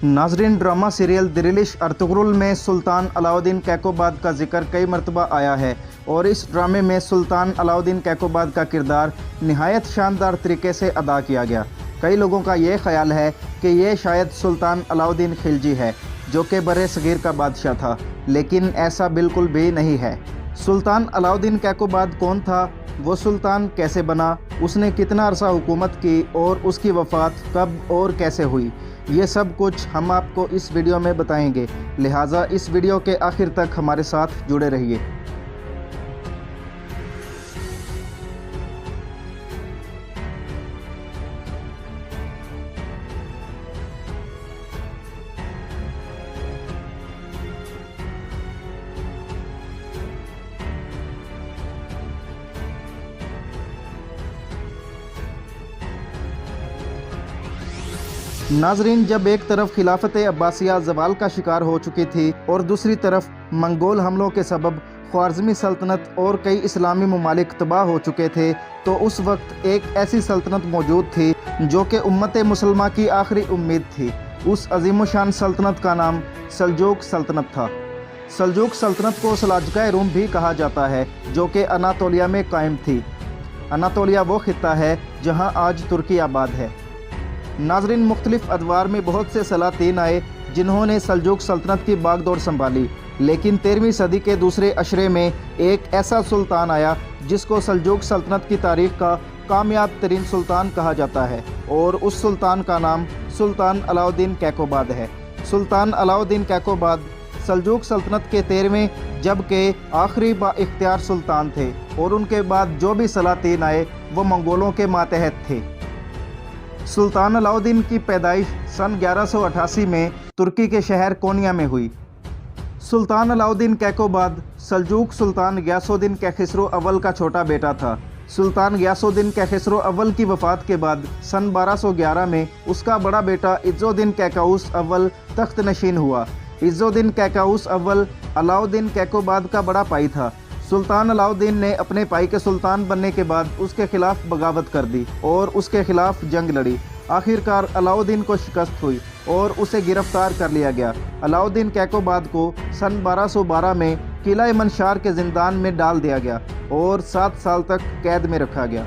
नाजरीन, drama serial Dirilis Ertugrul में सुल्तान अलाउद्दीन कैकोबाद का जिक्र कई मरतबा आया है और इस ड्रामे में सुल्तान अलाउद्दीन कैकोबाद का किरदार निहायत शानदार तरीके से अदा किया गया। कई लोगों का ये ख्याल है कि ये शायद सुल्तान अलाउद्दीन खिलजी है जो कि बरे सगीर का बादशाह था, लेकिन ऐसा बिल्कुल भी नहीं है। सुल्तान अलाउद्दीन कैकोबाद कौन था, वो सुल्तान कैसे बना, उसने कितना अरसा हुकूमत की और उसकी वफ़ात कब और कैसे हुई, ये सब कुछ हम आपको इस वीडियो में बताएंगे। लिहाजा इस वीडियो के आखिर तक हमारे साथ जुड़े रहिए। नाजरीन, जब एक तरफ खिलाफत अब्बासिया ज़वाल का शिकार हो चुकी थी और दूसरी तरफ मंगोल हमलों के सबब ख्वारिज़मी सल्तनत और कई इस्लामी ममालिक तबाह हो चुके थे, तो उस वक्त एक ऐसी सल्तनत मौजूद थी जो कि उम्मत मुसलमा की आखिरी उम्मीद थी। उस अजीमुशान सल्तनत का नाम सल्जूक सल्तनत था। सल्जूक सल्तनत को सलाजका रूम भी कहा जाता है, जो कि अनातोलिया में कायम थी। अनातोलिया वो खित्ता है जहाँ आज तुर्की आबाद है। नाजरीन, मुख्तलिफ अदवार में बहुत से सलातीन आए जिन्होंने सल्जूक सल्तनत की बागडोर संभाली, लेकिन 13वीं सदी के दूसरे अशरे में एक ऐसा सुल्तान आया जिसको सल्जूक सल्तनत की तारीख का कामयाब तरीन सुल्तान कहा जाता है और उस सुल्तान का नाम सुल्तान अलाउद्दीन कैकोबाद है। सुल्तान अलाउद्दीन कैकोबाद सल्जूक सल्तनत के 13वें जबकि आखिरी बाइख्तियार सुल्तान थे और उनके बाद जो भी सलातीन आए वो मंगोलों के मातहत थे। सुल्तान अलाउद्दीन की पैदाइश सन 1188 में तुर्की के शहर कोनिया में हुई। सुल्तान अलाउद्दीन कैकोबाद सल्जूक सुल्तान गियासुद्दीन कैखसरो अव्वल का छोटा बेटा था। सुल्तान गियासुद्दीन कैखसरो अव्वल की वफ़ात के बाद सन 1211 में उसका बड़ा बेटा इज़्ज़ुद्दीन कैकाउस अव्वल तख्त नशीन हुआ। इज़्ज़ुद्दीन कैकाउस अव्वल अलाउद्दीन कैकोबाद का बड़ा भाई था। सुल्तान अलाउद्दीन ने अपने भाई के सुल्तान बनने के बाद उसके खिलाफ बगावत कर दी और उसके खिलाफ जंग लड़ी। आखिरकार अलाउद्दीन को शिकस्त हुई और उसे गिरफ्तार कर लिया गया। अलाउद्दीन कैकोबाद को सन 1212 में किला मंशार के जिंदान में डाल दिया गया और 7 साल तक कैद में रखा गया।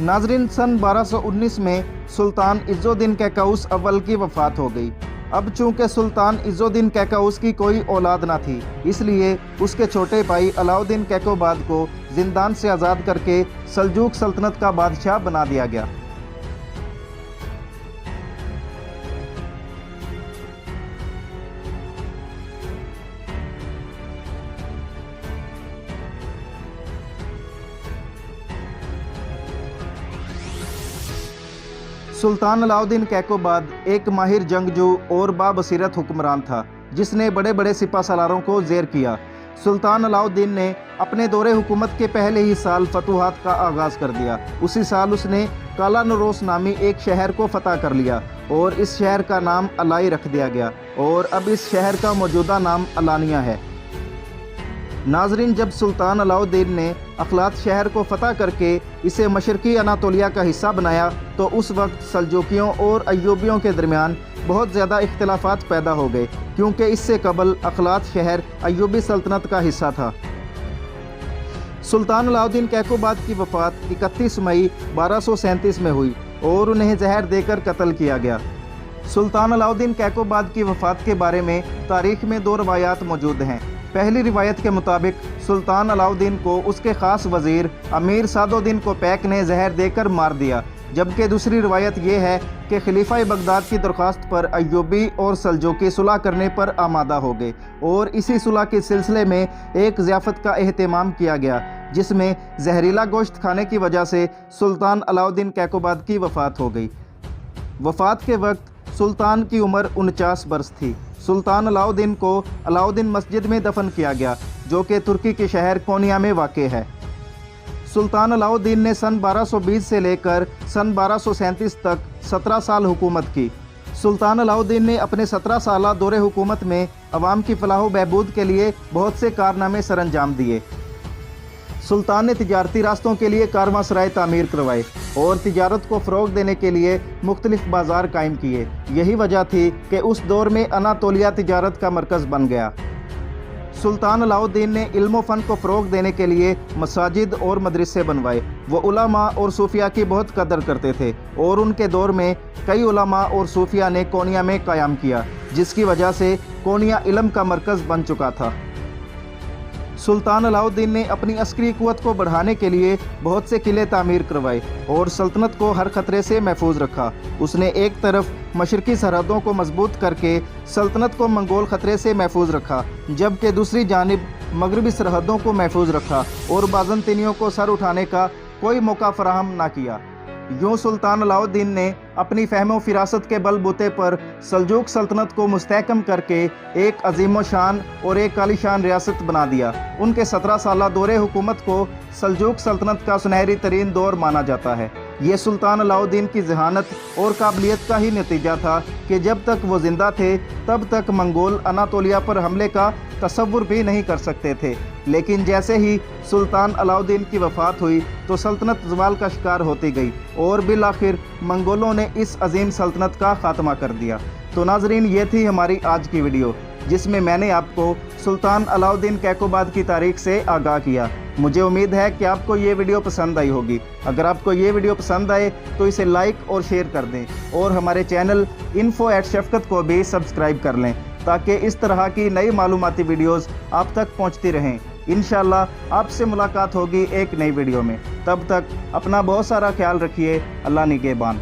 नाजरीन, सन 1219 में सुल्तान इज़्ज़ुद्दीन कैकाउस अव्वल की वफ़ात हो गई। अब चूंकि सुल्तान इज़्ज़ुद्दीन कैकाउस की कोई औलाद ना थी, इसलिए उसके छोटे भाई अलाउद्दीन कैकोबाद को जिंदान से आज़ाद करके सल्जूक सल्तनत का बादशाह बना दिया गया। सुल्तान अलाउद्दीन कैकोबाद एक माहिर जंगजू और बाबसीरत हुक्मरान था जिसने बड़े बड़े सिपा सालारों को ज़ेर किया। सुल्तान अलाउद्दीन ने अपने दौरे हुकूमत के पहले ही साल फतूहात का आगाज़ कर दिया। उसी साल उसने काला नरोस नामी एक शहर को फतह कर लिया और इस शहर का नाम अलाई रख दिया गया और अब इस शहर का मौजूदा नाम अलानिया है। नाजरीन, जब सुल्तान अलाउद्दीन ने अखलात शहर को फतह करके इसे मशरकी अनातोलिया का हिस्सा बनाया, तो उस वक्त सल्जूकियों और अय्यूबियों के दरमियान बहुत ज़्यादा इख्तिलाफात पैदा हो गए, क्योंकि इससे कबल अखलात शहर अय्यूबी सल्तनत का हिस्सा था। सुल्तान अलाउद्दीन कैकोबाद की वफ़ात 31 मई 1237 में हुई और उन्हें जहर देकर कत्ल किया गया। सुल्तान अलाउद्दीन कैकोबाद की वफ़ात के बारे में तारीख़ में 2 रवायात मौजूद हैं। पहली रिवायत के मुताबिक सुल्तान अलाउद्दीन को उसके ख़ास वज़ीर अमीर सादुद्दीन कोपैक ने जहर देकर मार दिया, जबकि दूसरी रिवायत यह है कि खलीफा बगदाद की दरख्वास्त पर अय्यूबी और सल्जूकी सुलह करने पर आमादा हो गए और इसी सुलह के सिलसिले में एक ज़ियाफ़त का एहतमाम किया गया जिसमें जहरीला गोश्त खाने की वजह से सुल्तान अलाउद्दीन कैकोबाद की वफ़ात हो गई। वफ़ात के वक्त सुल्तान की उम्र 49 बरस थी। सुल्तान अलाउद्दीन को अलाउद्दीन मस्जिद में दफन किया गया, जो कि तुर्की के शहर कोनिया में वाक़ है। सुल्तान अलाउद्दीन ने सन 1220 से लेकर सन 1237 तक 17 साल हुकूमत की। सुल्तान अलाउद्दीन ने अपने 17 साला दौरे हुकूमत में अवाम की फलाह व बहबूद के लिए बहुत से कारनामे सरअंजाम दिए। सुल्तान ने तिजारती रास्तों के लिए कारवांसराय तामीर करवाए और तिजारत को फ़रोग देने के लिए मुख्तलिफ बाज़ार कायम किए। यही वजह थी कि उस दौर में अनातोलिया तिजारत का मरकज़ बन गया। सुल्तान अलाउद्दीन ने इल्म फ़न को फ़रोग देने के लिए मसाजिद और मदरसे बनवाए। वो उलमा और सूफिया की बहुत कदर करते थे और उनके दौर में कई उलमा और सूफिया ने कोनिया में क़याम किया, जिसकी वजह से कोनिया इल्म का मरकज़ बन चुका था। सुल्तान अलाउद्दीन ने अपनी अस्करी क़ुव्वत को बढ़ाने के लिए बहुत से किले तामीर करवाए और सल्तनत को हर ख़तरे से महफूज रखा। उसने एक तरफ मशरक़ी सरहदों को मजबूत करके सल्तनत को मंगोल ख़तरे से महफूज रखा, जबकि दूसरी जानिब मगरबी सरहदों को महफूज रखा और बाज़ंतीनियों को सर उठाने का कोई मौका फराहम ना किया। यूँ सुल्तान अलाउद्दीन ने अपनी फ़हम व फ़िरासत के बलबूते पर सल्जूक़ सल्तनत को मुस्तहकम करके एक अजीम शान और एक आलीशान रियासत बना दिया। उनके 17 साला दौरे हुकूमत को सल्जूक़ सल्तनत का सुनहरी तरीन दौर माना जाता है। ये सुल्तान अलाउद्दीन की जहानत और काबिलियत का ही नतीजा था कि जब तक वो ज़िंदा थे तब तक मंगोल अनातोलिया पर हमले का तसव्वुर भी नहीं कर सकते थे, लेकिन जैसे ही सुल्तान अलाउद्दीन की वफ़ात हुई तो सल्तनत ज़वाल का शिकार होती गई और बिल आखिर मंगोलों ने इस अजीम सल्तनत का ख़ात्मा कर दिया। तो नाजरीन, ये थी हमारी आज की वीडियो जिसमें मैंने आपको सुल्तान अलाउद्दीन कैकोबाद की तारीख से आगाह किया। मुझे उम्मीद है कि आपको ये वीडियो पसंद आई होगी। अगर आपको ये वीडियो पसंद आए तो इसे लाइक और शेयर कर दें और हमारे चैनल info@शफ़क़त को भी सब्सक्राइब कर लें ताकि इस तरह की नई मालूमाती वीडियोज़ आप तक पहुँचती रहें। इंशाअल्लाह आपसे मुलाकात होगी एक नई वीडियो में। तब तक अपना बहुत सारा ख्याल रखिए। अल्लाह निगहबान।